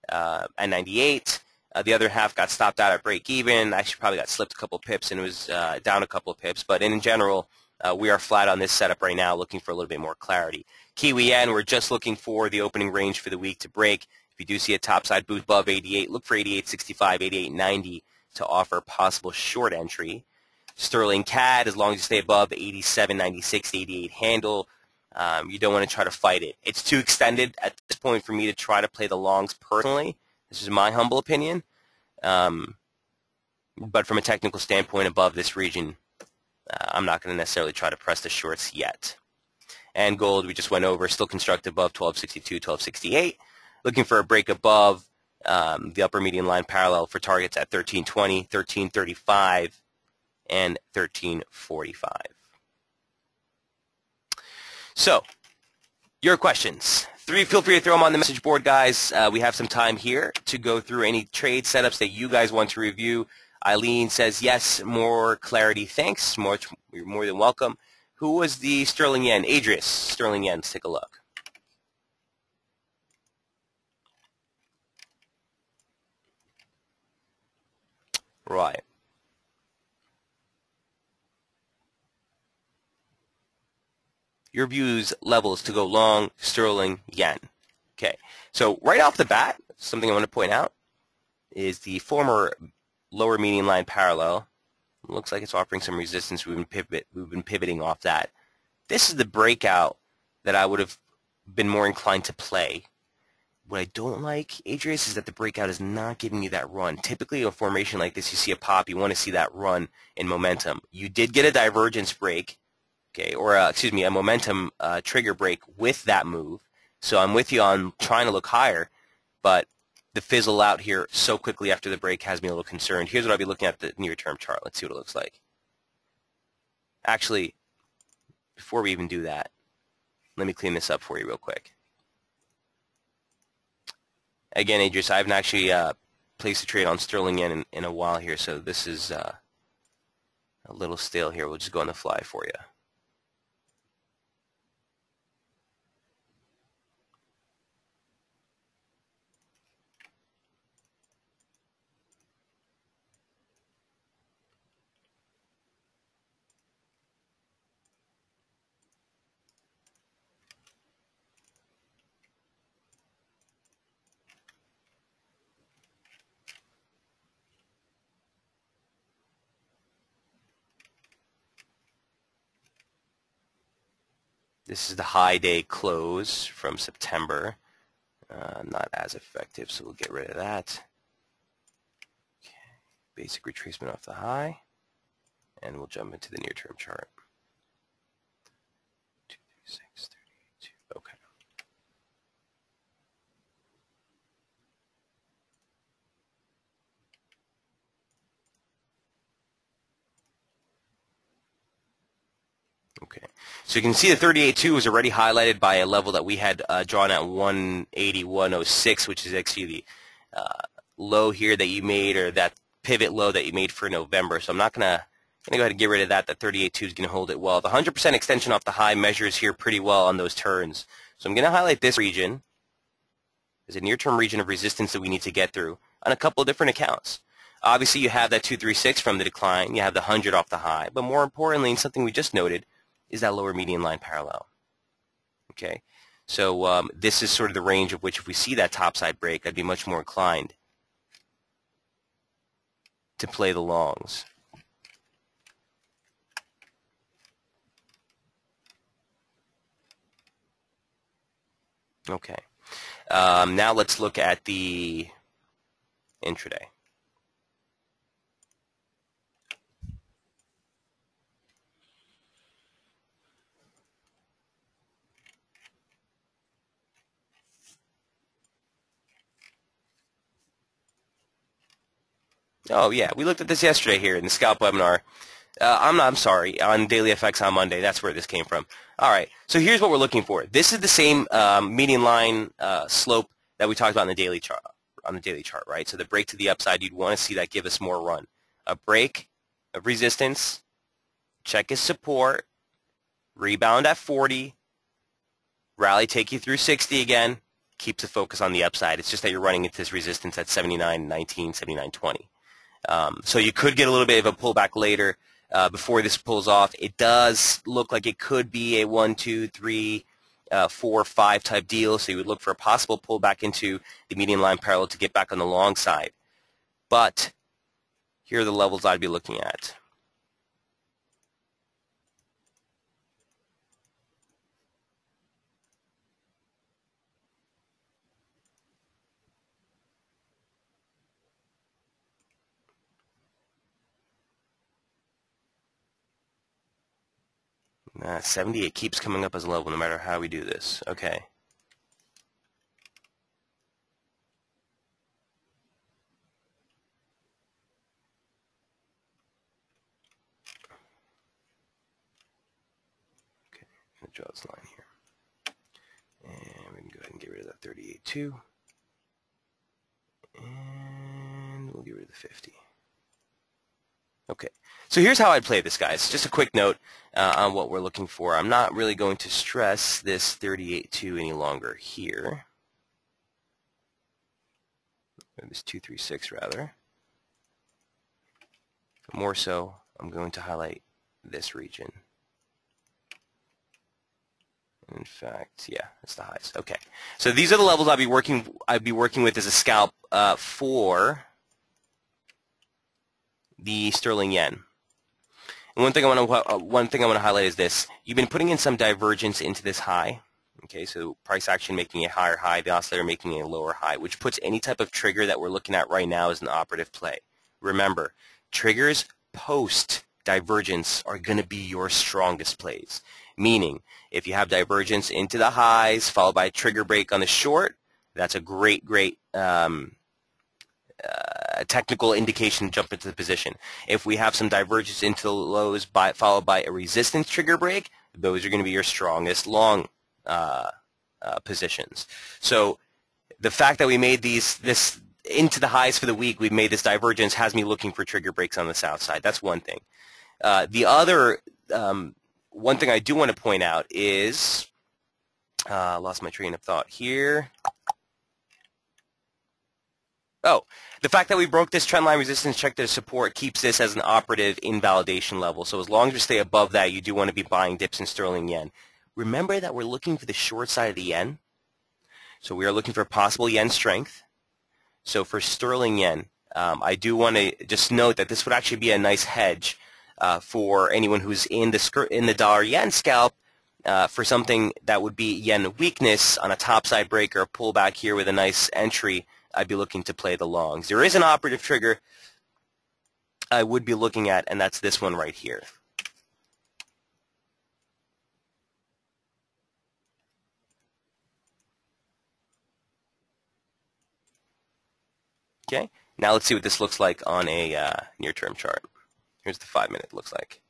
and 98. The other half got stopped out at break even. Actually, probably got slipped a couple pips, and it was down a couple of pips. But in general, we are flat on this setup right now, looking for a little bit more clarity. Kiwi Yen, we're just looking for the opening range for the week to break. If you do see a topside boost above 88, look for 88.65, 88.90 to offer possible short entry. Sterling CAD, as long as you stay above 87.96, 88 handle, you don't want to try to fight it. It's too extended at this point for me to try to play the longs personally. This is my humble opinion. But from a technical standpoint above this region, I'm not going to necessarily try to press the shorts yet. And gold, we just went over, still constructive above 1262, 1268. Looking for a break above the upper median line parallel for targets at 1320, 1335, and 1345. So, your questions. Feel free to throw them on the message board, guys. We have some time here to go through any trade setups that you guys want to review. Eileen says, yes, more clarity, thanks. You're more than welcome. Who was the sterling yen? Adrius, sterling yen. Let's take a look. Right. Your views levels to go long sterling yen. Okay. So right off the bat, something I want to point out is the former lower median line parallel. Looks like it's offering some resistance. We've been pivoting off that. This is the breakout that I would have been more inclined to play. What I don't like, Adrius, is that the breakout is not giving you that run. Typically, in a formation like this, you see a pop. You want to see that run in momentum. You did get a divergence break, okay, or a momentum trigger break with that move. So I'm with you on trying to look higher, but the fizzle out here so quickly after the break has me a little concerned. Here's what I'll be looking at, the near-term chart. Let's see what it looks like. Actually, before we even do that, let me clean this up for you real quick. Again, Adrius, I haven't actually placed a trade on sterling yen in a while here, so this is a little stale here. We'll just go on the fly for you. This is the high day close from September. Not as effective, so we'll get rid of that. Okay. Basic retracement off the high. And we'll jump into the near-term chart. 236, 38, okay. Okay, so you can see the 38.2 was already highlighted by a level that we had drawn at 181.06, which is actually the low here that you made, or that pivot low that you made for November. So I'm not going to going to go ahead and get rid of that. That 38.2 is going to hold it well. The 100% extension off the high measures here pretty well on those turns. So I'm going to highlight this region as a near-term region of resistance that we need to get through on a couple of different accounts. Obviously, you have that 236 from the decline. You have the 100 off the high. But more importantly, and something we just noted, is that lower median line parallel. Okay, so this is sort of the range of which if we see that topside break, I'd be much more inclined to play the longs. Okay, now let's look at the intraday. Oh yeah, we looked at this yesterday here in the scalp webinar. I'm sorry, on Daily FX on Monday. That's where this came from. All right, so here's what we're looking for. This is the same median line slope that we talked about on the daily chart. Right? So the break to the upside, you'd want to see that give us more run. A break of resistance, check as support, rebound at 40, rally take you through 60 again, keeps the focus on the upside. It's just that you're running into this resistance at 79.19, 79.20. So you could get a little bit of a pullback later before this pulls off. It does look like it could be a 1, 2, 3, 4, 5 type deal. So you would look for a possible pullback into the median line parallel to get back on the long side. But here are the levels I'd be looking at. Nah, 78 keeps coming up as a level no matter how we do this. Okay. Okay, I'm going to draw this line here. And we can go ahead and get rid of that 38.2. And we'll get rid of the 50. Okay, so here's how I'd play this, guys. Just a quick note on what we're looking for. I'm not really going to stress this 38.2 any longer here. Or this 236 rather. More so, I'm going to highlight this region. In fact, yeah, it's the highs. Okay, so these are the levels I'd be working with as a scalp for the sterling yen. And one thing I want to highlight is this: you've been putting in some divergence into this high. Okay, so price action making a higher high, the oscillator making a lower high, which puts any type of trigger that we're looking at right now as an operative play. Remember, triggers post divergence are going to be your strongest plays. Meaning, if you have divergence into the highs followed by a trigger break on the short, that's a great technical indication to jump into the position. If we have some divergence into the lows followed by a resistance trigger break, those are going to be your strongest long positions. So the fact that we made this into the highs for the week, we've made this divergence, has me looking for trigger breaks on the south side. That's one thing. The other one thing I do want to point out is, lost my train of thought here. Oh, the fact that we broke this trendline resistance check to support keeps this as an operative invalidation level. So as long as we stay above that, you do want to be buying dips in sterling yen. Remember that we're looking for the short side of the yen. So we are looking for possible yen strength. So for sterling yen, I do want to just note that this would actually be a nice hedge for anyone who's in the dollar yen scalp for something that would be yen weakness on a topside break or a pullback here with a nice entry. I'd be looking to play the longs. There is an operative trigger I would be looking at, and that's this one right here. Okay, now let's see what this looks like on a near-term chart. Here's the 5-minute looks like.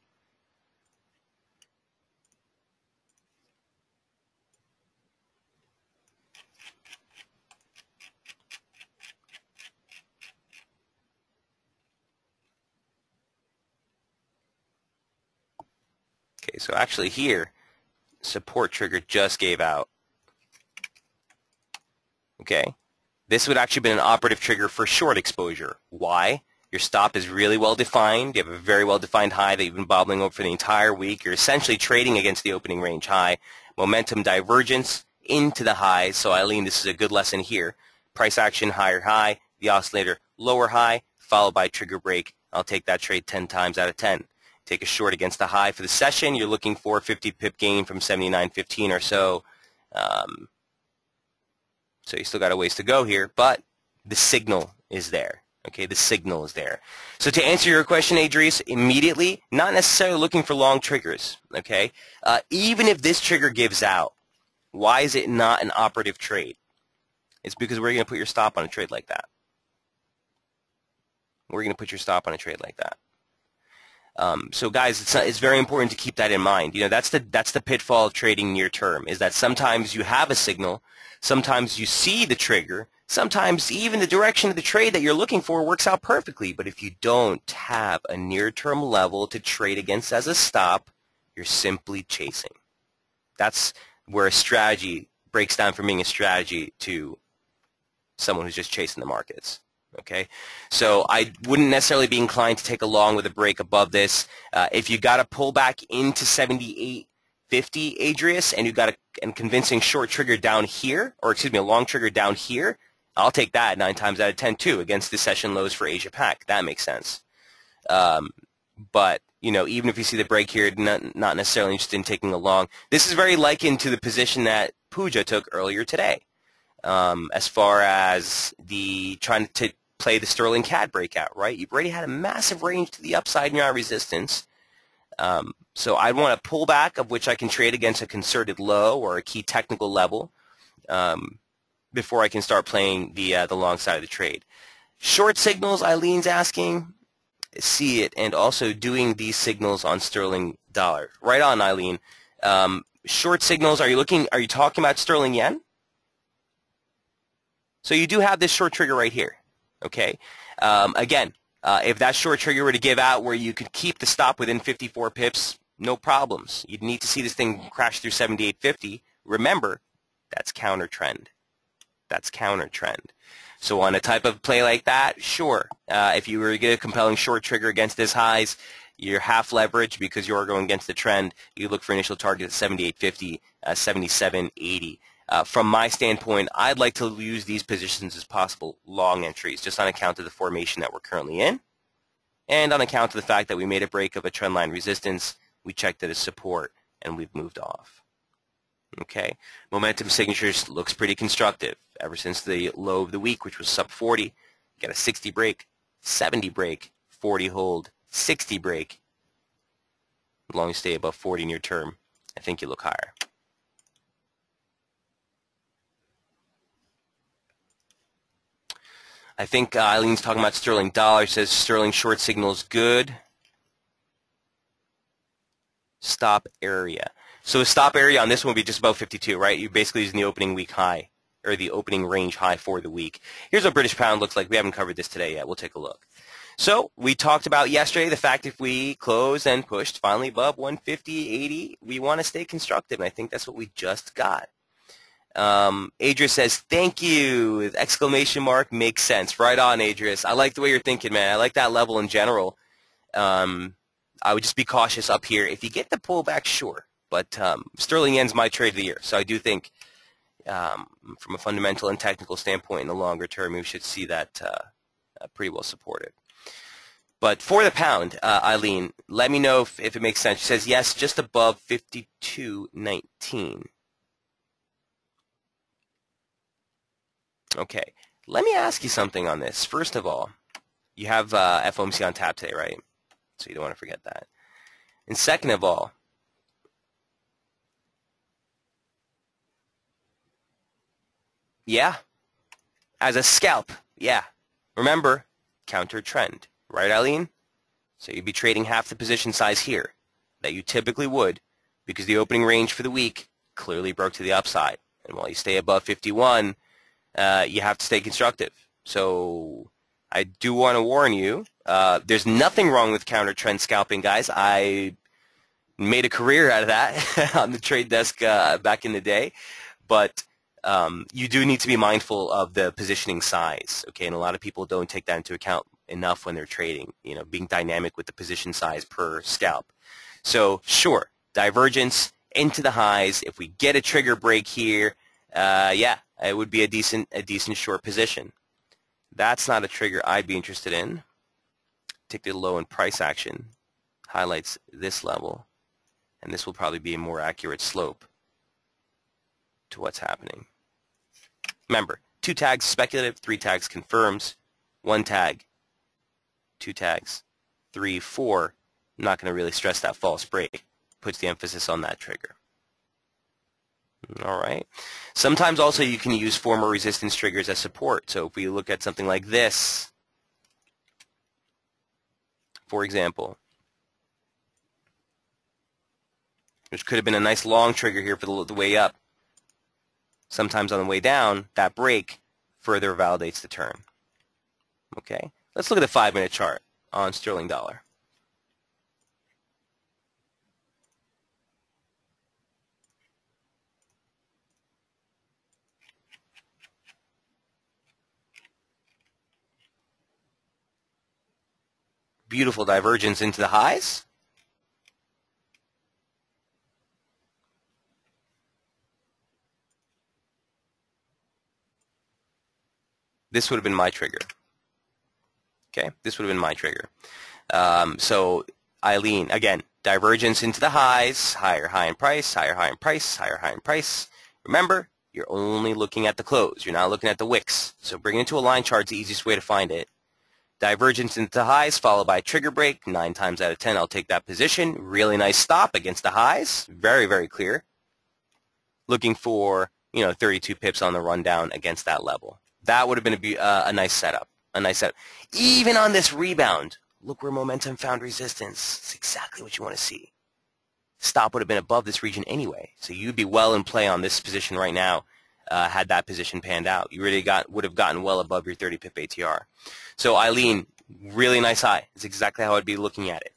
Okay, so actually here, support trigger just gave out. Okay, this would actually be an operative trigger for short exposure. Why? Your stop is really well defined. You have a very well defined high that you've been bobbling over for the entire week. You're essentially trading against the opening range high. Momentum divergence into the highs. So Eileen, this is a good lesson here. Price action higher high, the oscillator lower high, followed by trigger break. I'll take that trade 10 times out of 10. Take a short against the high for the session. You're looking for a 50 pip gain from 79.15 or so. So you still got a ways to go here, but the signal is there. Okay, the signal is there. So to answer your question, Adrius, immediately, not necessarily looking for long triggers. Okay, even if this trigger gives out, why is it not an operative trade? It's because we're going to put your stop on a trade like that. We're going to put your stop on a trade like that. So guys, it's very important to keep that in mind. You know, that's the pitfall of trading near term, is that sometimes you have a signal, sometimes you see the trigger, sometimes even the direction of the trade that you're looking for works out perfectly. But if you don't have a near-term level to trade against as a stop, you're simply chasing. That's where a strategy breaks down from being a strategy to someone who's just chasing the markets. Okay, so I wouldn't necessarily be inclined to take a long with a break above this. If you got a pullback into 78.50, Adrius, and you got a convincing short trigger down here, or excuse me, a long trigger down here, I'll take that 9 times out of 10 too against the session lows for Asia Pac. That makes sense. But you know, even if you see the break here, not necessarily interested in taking a long. This is very likened to the position that Pooja took earlier today, as far as the trying to play the Sterling CAD breakout, right? You've already had a massive range to the upside near our resistance. So I'd want a pullback of which I can trade against a concerted low or a key technical level before I can start playing the long side of the trade. Short signals, Eileen's asking, see it, and also doing these signals on sterling dollar. Right on, Eileen. Short signals, are you talking about sterling yen? So you do have this short trigger right here. Okay. Again, if that short trigger were to give out where you could keep the stop within 54 pips, no problems. You'd need to see this thing crash through 78.50. Remember, that's counter trend. That's counter trend. So on a type of play like that, sure. If you were to get a compelling short trigger against this highs, you're half leverage because you're going against the trend. You look for initial target at 78.50, 77.80. From my standpoint, I'd like to use these positions as possible long entries, just on account of the formation that we're currently in, and on account of the fact that we made a break of a trendline resistance, we checked it as support, and we've moved off. Okay, momentum signatures looks pretty constructive ever since the low of the week, which was sub 40. Got a 60 break, 70 break, 40 hold, 60 break. As long as you stay above 40 near term, I think you look higher. I think Eileen's talking about sterling dollar. Says sterling short signals good. Stop area. So the stop area on this one would be just about 52, right? You're basically using the opening week high, or the opening range high for the week. Here's what British pound looks like. We haven't covered this today yet. We'll take a look. So we talked about yesterday the fact if we closed and pushed finally above 150.80, we want to stay constructive, and I think that's what we just got. Adrius says, thank you, exclamation mark, makes sense. Right on, Adrius. I like the way you're thinking, man. I like that level in general. I would just be cautious up here. If you get the pullback, sure. But sterling yen's my trade of the year. So I do think from a fundamental and technical standpoint in the longer term, we should see that pretty well supported. But for the pound, Eileen, let me know if it makes sense. She says, yes, just above 52.19. Okay, let me ask you something on this. First of all, you have Fomc on tap today, right? So you don't want to forget that. And second of all, yeah, as a scalp, yeah. Remember, counter trend, right, Eileen? So you'd be trading half the position size here that you typically would because the opening range for the week clearly broke to the upside. And while you stay above 51, you have to stay constructive. So I do want to warn you, there's nothing wrong with counter trend scalping, guys. I Made a career out of that on the trade desk back in the day. But you do need to be mindful of the positioning size, okay? And a lot of people don't take that into account enough when they're trading, being dynamic with the position size per scalp. So sure, divergence into the highs. If we get a trigger break here, yeah, it would be a decent short position. That's not a trigger I'd be interested in. Take the low in price action, highlights this level, and this will probably be a more accurate slope to what's happening. Remember, 2 tags speculative, 3 tags confirms, 1 tag, 2 tags, 3, 4. I'm not going to really stress that false break. Puts the emphasis on that trigger. All right. Sometimes also you can use former resistance triggers as support. So if we look at something like this, for example, which could have been a nice long trigger here for the way up. Sometimes on the way down, that break further validates the turn. Okay, let's look at the 5-minute chart on sterling dollar. Beautiful divergence into the highs. This would have been my trigger. Okay, this would have been my trigger. So Eileen, again, divergence into the highs, higher high in price, higher high in price, higher high in price. Remember, you're only looking at the close. You're not looking at the wicks. So bring it into a line chart is the easiest way to find it. Divergence into the highs followed by a trigger break. 9 times out of 10, I'll take that position. Really nice stop against the highs. Very, very clear. Looking for, 32 pips on the rundown against that level. That would have been a nice setup. A nice setup. Even on this rebound, look where momentum found resistance. It's exactly what you want to see. Stop would have been above this region anyway. So you'd be well in play on this position right now had that position panned out. You really would have gotten well above your 30 pip ATR. So Eileen, really nice high. It's exactly how I'd be looking at it.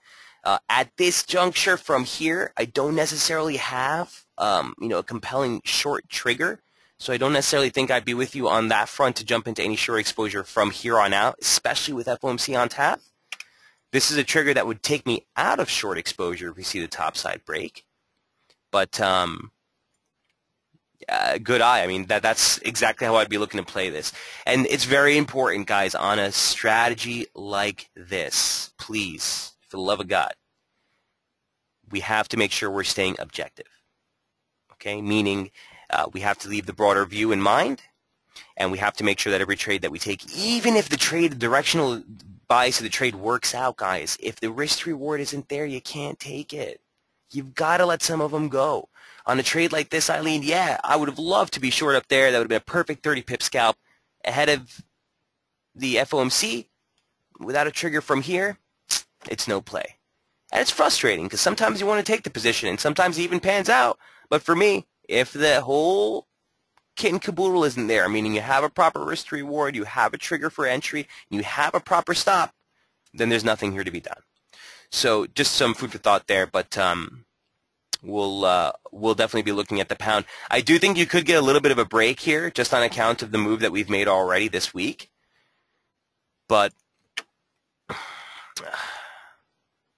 At this juncture from here, I don't necessarily have a compelling short trigger. So I don't necessarily think I'd be with you on that front to jump into any short exposure from here on out, especially with Fomc on tap. This is a trigger that would take me out of short exposure if we see the topside break. But good eye. I mean, that's exactly how I'd be looking to play this. And it's very important, guys, on a strategy like this, please, for the love of God, we have to make sure we're staying objective. Okay, meaning we have to leave the broader view in mind, and we have to make sure that every trade that we take, even if the directional bias of the trade works out, guys, if the risk reward isn't there, you can't take it. You've got to let some of them go. On a trade like this, Eileen, yeah, I would have loved to be short up there. That would have been a perfect 30 pip scalp ahead of the FOMC. Without a trigger from here, it's no play. And it's frustrating because sometimes you want to take the position and sometimes it even pans out. But for me, if the whole kit and caboodle isn't there, meaning you have a proper risk to reward, you have a trigger for entry, and you have a proper stop, then there's nothing here to be done. So just some food for thought there, but we'll definitely be looking at the pound. I do think you could get a little bit of a break here just on account of the move that we've made already this week. But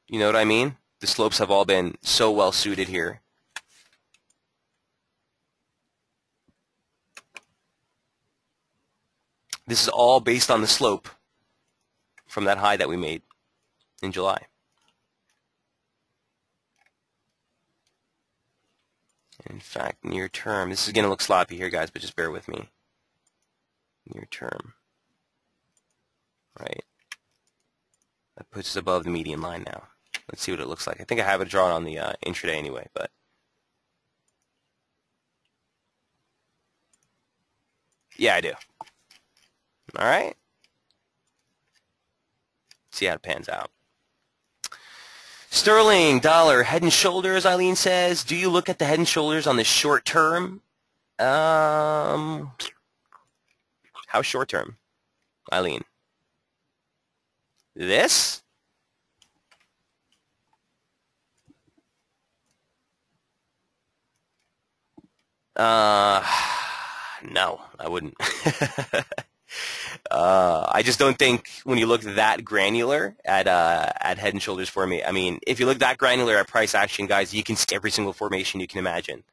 you know what I mean? The slopes have all been so well suited here. This is all based on the slope from that high that we made in July. In fact, near term, this is going to look sloppy here, guys, but just bear with me. Near term, right? That puts us above the median line now. Let's see what it looks like. I think I have it drawn on the intraday anyway, but yeah, I do. All right. See how it pans out. Sterling, dollar, head and shoulders, Eileen says. Do you look at the head and shoulders on the short term? How short term, Eileen? This? No, I wouldn't. I just don't think when you look that granular at Head and Shoulders for me. I mean, if you look that granular at price action, guys, you can see every single formation you can imagine.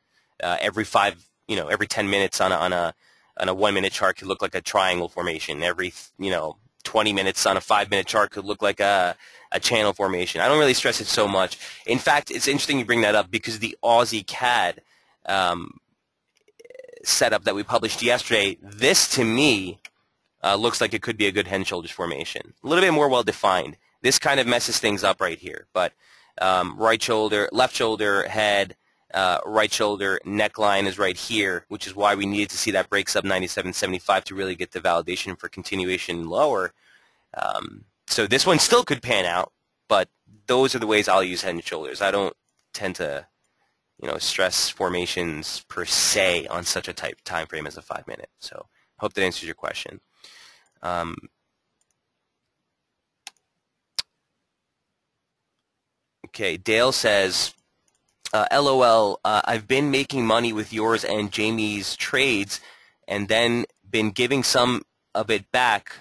Every 10 minutes on a 1 minute chart could look like a triangle formation. Every 20 minutes on a 5 minute chart could look like a channel formation. I don't really stress it so much. In fact, it's interesting you bring that up because the Aussie CAD setup that we published yesterday, this to me looks like it could be a good head and shoulders formation. A little bit more well defined. This kind of messes things up right here, but right shoulder, left shoulder, head, right shoulder, neckline is right here, which is why we needed to see that break sub 97.75 to really get the validation for continuation lower. So this one still could pan out, but those are the ways I'll use head and shoulders. I don't tend to stress formations per se on such a tight time frame as a 5 minute. So hope that answers your question. Okay, Dale says, LOL, I've been making money with yours and Jamie's trades and then been giving some of it back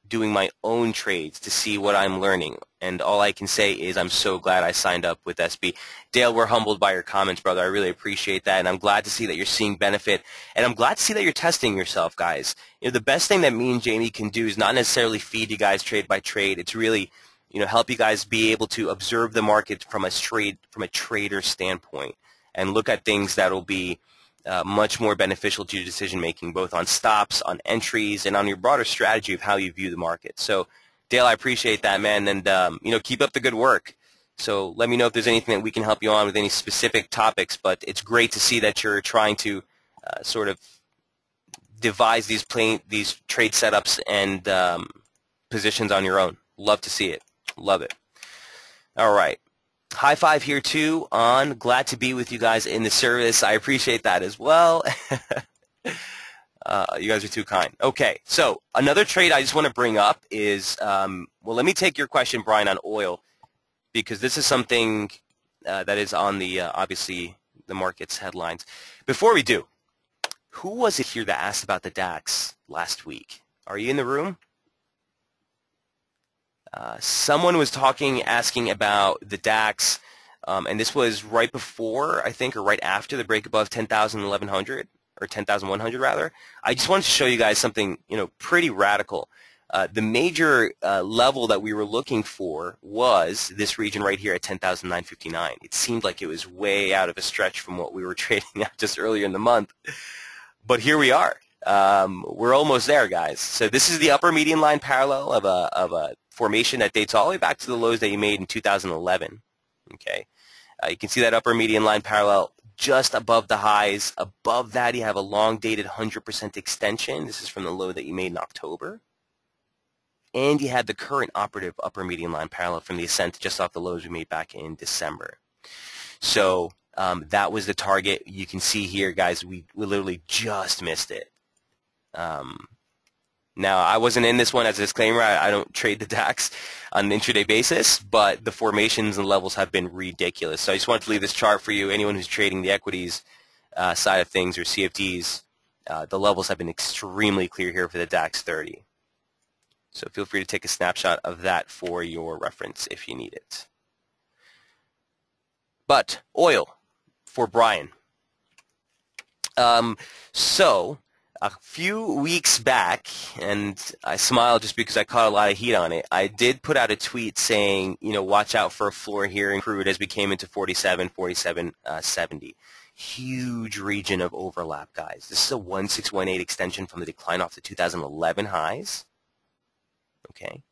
doing my own trades to see what I'm learning. And all I can say is I'm so glad I signed up with SB. Dale, we're humbled by your comments, brother. I really appreciate that. And I'm glad to see that you're seeing benefit. And I'm glad to see that you're testing yourself, guys. The best thing that me and Jamie can do is not necessarily feed you guys trade by trade. It's really, help you guys be able to observe the market from a trader standpoint and look at things that will be much more beneficial to your decision making, both on stops, on entries, and on your broader strategy of how you view the market. So, Dale, I appreciate that, man, and keep up the good work. So let me know if there's anything that we can help you on with any specific topics. But it's great to see that you're trying to sort of devise these trade setups and positions on your own. Love to see it. Love it. All right. High five here, too, on glad to be with you guys in the service. I appreciate that as well. You guys are too kind. Okay, so another trade I just want to bring up is, well, let me take your question, Brian, on oil, because this is something that is on the, obviously, the market's headlines. Before we do, who was it here that asked about the DAX last week? Are you in the room? Someone was asking about the DAX, and this was right before, I think, or right after the break above 10,000, 1100, or 10,100 rather. I just wanted to show you guys something, pretty radical. The major level that we were looking for was this region right here at 10,959. It seemed like it was way out of a stretch from what we were trading at just earlier in the month, but here we are. We're almost there, guys. So this is the upper median line parallel of a formation that dates all the way back to the lows that you made in 2011. Okay, you can see that upper median line parallel just above the highs. Above that, you have a long-dated 100% extension. This is from the low that you made in October. And you had the current operative upper median line parallel from the ascent just off the lows we made back in December. So that was the target. You can see here, guys, we literally just missed it. Now, I wasn't in this one as a disclaimer. I don't trade the DAX on an intraday basis, but the formations and levels have been ridiculous. So I just wanted to leave this chart for you. Anyone who's trading the equities side of things or CFDs, the levels have been extremely clear here for the DAX 30. So feel free to take a snapshot of that for your reference if you need it. But oil for Brian. So a few weeks back, and I smile just because I caught a lot of heat on it, I did put out a tweet saying, watch out for a floor here in crude as we came into 47.70. Huge region of overlap, guys. This is a 1618 extension from the decline off the 2011 highs. Okay.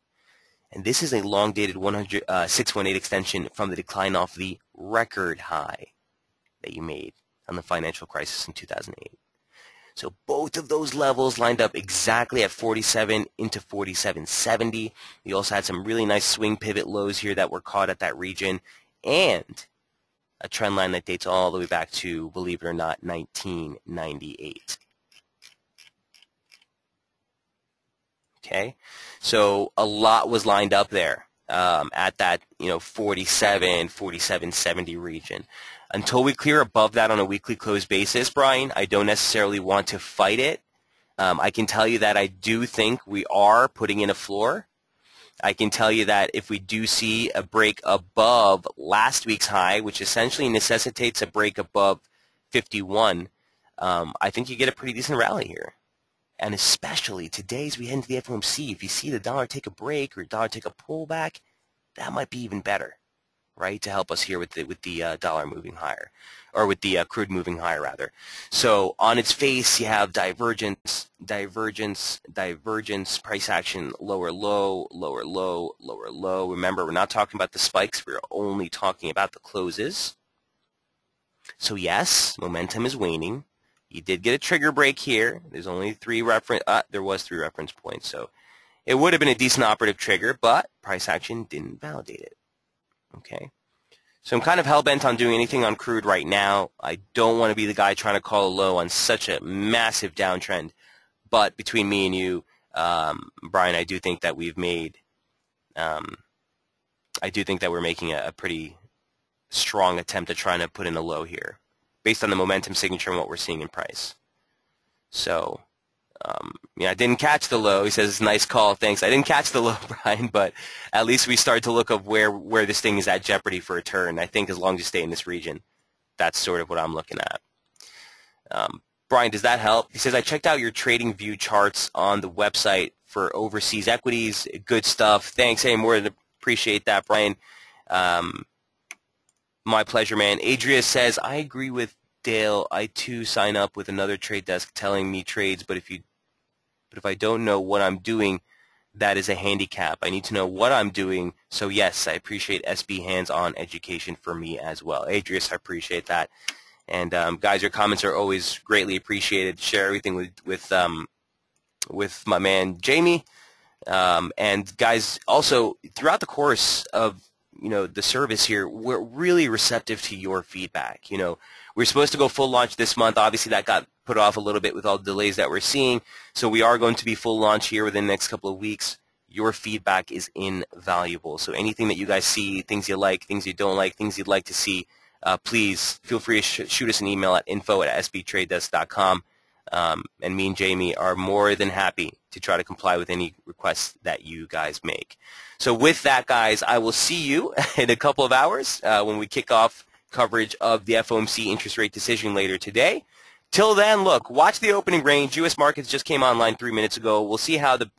And this is a long-dated 618 extension from the decline off the record high that you made on the financial crisis in 2008. So both of those levels lined up exactly at 47 into 47.70. We also had some really nice swing pivot lows here that were caught at that region, and a trend line that dates all the way back to, believe it or not, 1998. Okay, so a lot was lined up there. at that 47, 47.70 region. Until we clear above that on a weekly close basis, Brian, I don't necessarily want to fight it. I can tell you that I do think we are putting in a floor. I can tell you that if we do see a break above last week's high, which essentially necessitates a break above 51, I think you get a pretty decent rally here. And especially today as we head into the FOMC, if you see the dollar take a break or dollar take a pullback, that might be even better, right, to help us here with the dollar moving higher, or with the crude moving higher, rather. So on its face, you have divergence, divergence, divergence, price action, lower low, lower low, lower low. Remember, we're not talking about the spikes. We're only talking about the closes. So yes, momentum is waning. You did get a trigger break here. There's only there was three reference points. So it would have been a decent operative trigger, but price action didn't validate it. Okay. So I'm kind of hell-bent on doing anything on crude right now. I don't want to be the guy trying to call a low on such a massive downtrend. But between me and you, Brian, I do think that we've made, I do think that we're making a pretty strong attempt at trying to put in a low here, based on the momentum signature and what we're seeing in price. So, I didn't catch the low. He says, nice call, thanks. I didn't catch the low, Brian, but at least we start to look at where this thing is at jeopardy for a turn. I think as long as you stay in this region, that's sort of what I'm looking at. Brian, does that help? He says, I checked out your trading view charts on the website for overseas equities. Good stuff. Thanks. Hey, more than appreciate that, Brian. My pleasure, man. Adria says, I agree with Dale. I too sign up with another trade desk telling me trades, but if I don't know what I'm doing, that is a handicap. I need to know what I'm doing. So yes, I appreciate SB hands-on education for me as well. Adrius, I appreciate that. And guys, your comments are always greatly appreciated. Share everything with my man Jamie. And guys, also throughout the course of the service here, we're really receptive to your feedback. We're supposed to go full launch this month. Obviously, that got put off a little bit with all the delays that we're seeing. So we are going to be full launch here within the next couple of weeks. Your feedback is invaluable. So anything that you guys see, things you like, things you don't like, things you'd like to see, please feel free to shoot us an email at info@sbtradedesk.com. And me and Jamie are more than happy to try to comply with any requests that you guys make. So with that, guys, I will see you in a couple of hours when we kick off coverage of the FOMC interest rate decision later today. Till then, look, watch the opening range. U.S. markets just came online 3 minutes ago. We'll see how the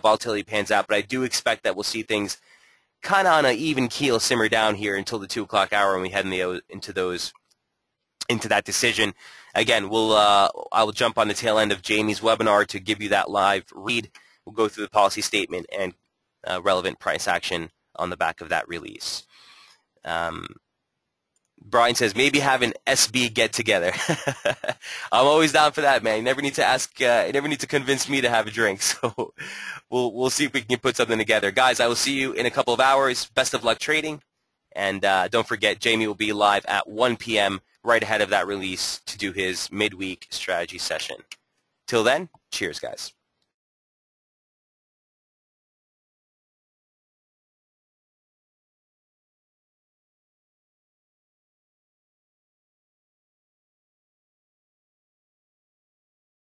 volatility pans out, but I do expect that we'll see things kind of on an even keel simmer down here until the 2 o'clock hour when we head into that decision. Again, I will jump on the tail end of Jamie's webinar to give you that live read. We'll go through the policy statement and relevant price action on the back of that release. Brian says, maybe have an SB get-together. I'm always down for that, man. You never need to convince me to have a drink. So we'll see if we can put something together. Guys, I will see you in a couple of hours. Best of luck trading. And don't forget, Jamie will be live at 1 p.m. right ahead of that release to do his midweek strategy session. Till then, cheers, guys.